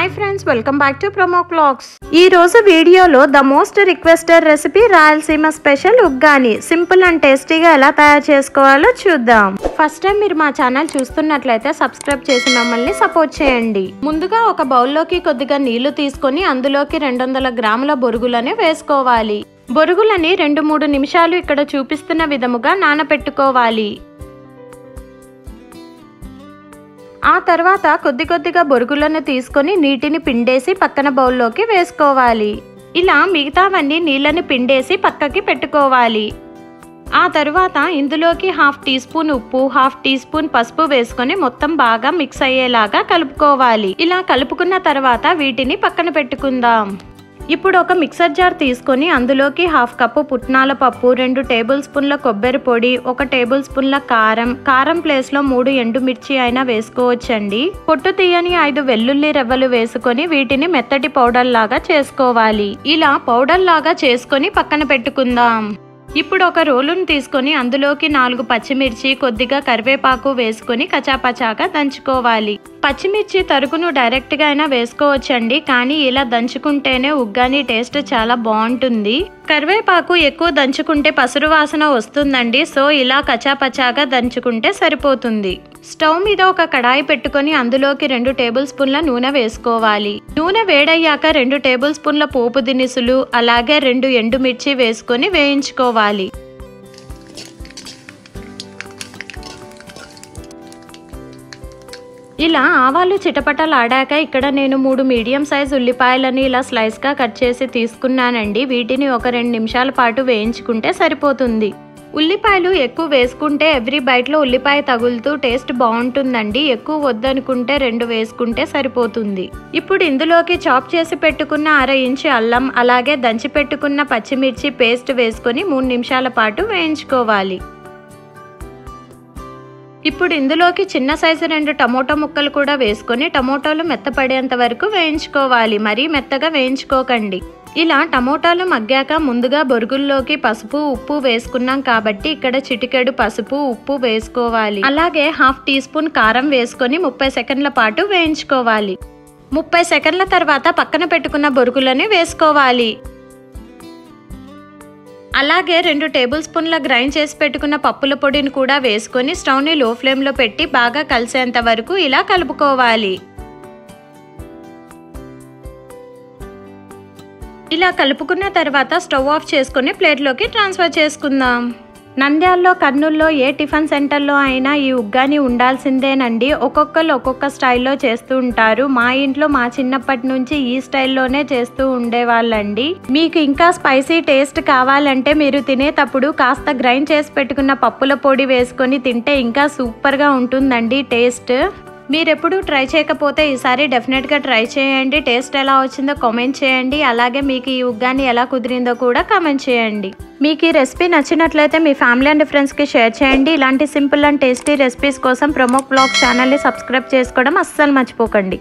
Hi friends, welcome back to Pramok vlogs. ఈ రోజు వీడియోలో the most requested recipe Rayalaseema special uggani simple and టేస్టీగా ఎలా తయారు చేసుకోవాలో చూద్దాం. ఫస్ట్ టైం మీరు మా ఛానల్ చూస్తున్నట్లయితే సబ్స్క్రైబ్ చేసి మమ్మల్ని సపోర్ట్ చేయండి. ముందుగా ఒక బౌల్లోకి కొద్దిగా నీళ్లు తీసుకొని అందులోకి 200 గ్రాముల బొరుగులని వేసుకోవాలి. బొరుగులని 2-3 నిమిషాలు ఇక్కడ చూపిస్తున్న విధముగా నానబెట్టుకోవాలి. ఆ తర్వాత కొద్దిగా బొరుగులను తీసుకొని నీటిని పిండేసి పక్కన బౌల్లోకి వేసుకోవాలి. ఇలా మిగతావన్నీ నీళ్ళని పిండేసి పక్కకి పెట్టుకోవాలి. ఆ తర్వాత ఇందులోకి 1/2 టీ స్పూన్ ఉప్పు, 1/2 టీ స్పూన్ పసుపు వేసుకొని మొత్తం బాగా మిక్స్ అయ్యేలాగా కలుపుకోవాలి. ఇలా కలుపుకున్న తర్వాత వీటిని పక్కన పెట్టుకుందాం. ఇప్పుడు ఒక మిక్సర్ జార్ తీసుకొని అందులోకి 1/2 కప్పు పుట్నాల పప్పు, 2 టేబుల్ స్పూన్ల కొబ్బరి పొడి, 1 టేబుల్ స్పూన్ల కారం ప్లేస్ లో 3 ఎండుమిర్చి అయినా వేసుకోవచ్చండి. పొట్టు తీయని 5 వెల్లుల్లి రెవ్వలు వేసుకొని వీటిని మెత్తటి పౌడర్ లాగా చేసుకోవాలి. ఇలా పౌడర్ లాగా చేసుకొని పక్కన పెట్టుకుందాం. ఇప్పుడు ఒక రోలును తీసుకొని అందులోకి 4 పచ్చిమిర్చి, కొద్దిగా కరివేపాకు వేసుకొని కచాపచాగా దంచుకోవాలి. పచ్చిమిర్చి తరుగును డైరెక్ట్ గా అయినా వేసుకోవచ్చండి, కానీ ఇలా దంచుకుంటేనే ఉగ్గాని టేస్ట్ చాలా బాగుంటుంది. కరివేపాకు ఎక్కువ దంచుకుంటే పసురు వాసన వస్తుందండి, సో ఇలా కచాపచాగా దంచుకుంటే సరిపోతుంది. స్టవ్ మీద ఒక కడాయి పెట్టుకొని అందులోకి 2 టేబుల్ స్పూన్ల నూనె వేసుకోవాలి. నూనె వేడయ్యాక 2 టేబుల్ స్పూన్ల పోపు దినుసులు, అలాగే 2 ఎండుమిర్చి వేసుకొని వేయించుకోవాలి. ఇలా ఆవాలు చిటపటలాడాక ఇక్కడ నేను 3 మీడియం సైజ్ ఉల్లిపాయలని ఇలా స్లైస్ గా కట్ చేసి తీసుకున్నానండి. వీటిని ఒక 2 నిమిషాల పాటు వేయించుకుంటే సరిపోతుంది. ఉల్లిపాయలు ఎక్కువ వేసుకుంటే ఎవ్రీ బైట్ లో ఉల్లిపాయ తగులుతూ టేస్ట్ బాగుంటుందండి. ఎక్కువ వద్దనుకుంటే 2 వేసుకుంటే సరిపోతుంది. ఇప్పుడు ఇందులోకి చాప్ చేసి పెట్టుకున్న 1/2 ఇంచు అల్లం, అలాగే దంచి పెట్టుకున్న పచ్చిమిర్చి పేస్ట్ వేసుకొని 3 నిమిషాల పాటు వేయించుకోవాలి. ఇప్పుడు ఇందులోకి చిన్న సైజు 2 టమోటా ముక్కలు కూడా వేసుకొని టమోటాలు మెత్తపడేంత వరకు వేయించుకోవాలి. మరీ మెత్తగా వేయించుకోకండి. ఇలా టమోటాలు మగ్గాక ముందుగా బొరుగుల్లోకి పసుపు, ఉప్పు వేసుకున్నాం కాబట్టి ఇక్కడ చిటికెడు పసుపు, ఉప్పు వేసుకోవాలి. అలాగే 1/2 టీ స్పూన్ కారం వేసుకొని 30 సెకండ్ల పాటు వేయించుకోవాలి. 30 సెకండ్ల తర్వాత పక్కన పెట్టుకున్న బొరుగులని వేసుకోవాలి. అలాగే 2 టేబుల్ స్పూన్ల గ్రైండ్ చేసి పెట్టుకున్న పప్పుల పొడిని కూడా వేసుకొని స్టవ్ ని లో ఫ్లేమ్ లో పెట్టి బాగా కలిసేంత వరకు ఇలా కలుపుకోవాలి. ఇలా కలుపుకున్న తర్వాత స్టవ్ ఆఫ్ చేసుకుని ప్లేట్లోకి ట్రాన్స్ఫర్ చేసుకుందాం. నంద్యాలలో, కర్నూలులో ఏ టిఫిన్ సెంటర్లో అయినా ఈ ఉగ్గాని ఉండాల్సిందేనండి. ఒక్కొక్కరు ఒక్కొక్క స్టైల్లో చేస్తూ ఉంటారు. మా ఇంట్లో మా చిన్నప్పటి నుంచి ఈ స్టైల్లోనే చేస్తూ ఉండేవాళ్ళండి. మీకు ఇంకా స్పైసీ టేస్ట్ కావాలంటే మీరు తినేటప్పుడు కాస్త గ్రైండ్ చేసి పెట్టుకున్న పప్పుల పొడి వేసుకొని తింటే ఇంకా సూపర్గా ఉంటుందండి టేస్ట్. మీరెప్పుడు ట్రై చేయకపోతే ఈసారి డెఫినెట్గా ట్రై చేయండి. టేస్ట్ ఎలా వచ్చిందో కామెంట్ చేయండి. అలాగే మీకు ఈ ఉగ్గాని ఎలా కుదిరిందో కూడా కామెంట్ చేయండి. మీకు ఈ రెసిపీ నచ్చినట్లయితే మీ ఫ్యామిలీ అండ్ ఫ్రెండ్స్కి షేర్ చేయండి. ఇలాంటి సింపుల్ అండ్ టేస్టీ రెసిపీస్ కోసం ప్రమోక్ వ్లాగ్స్ ఛానల్ని సబ్స్క్రైబ్ చేసుకోవడం అస్సలు మర్చిపోకండి.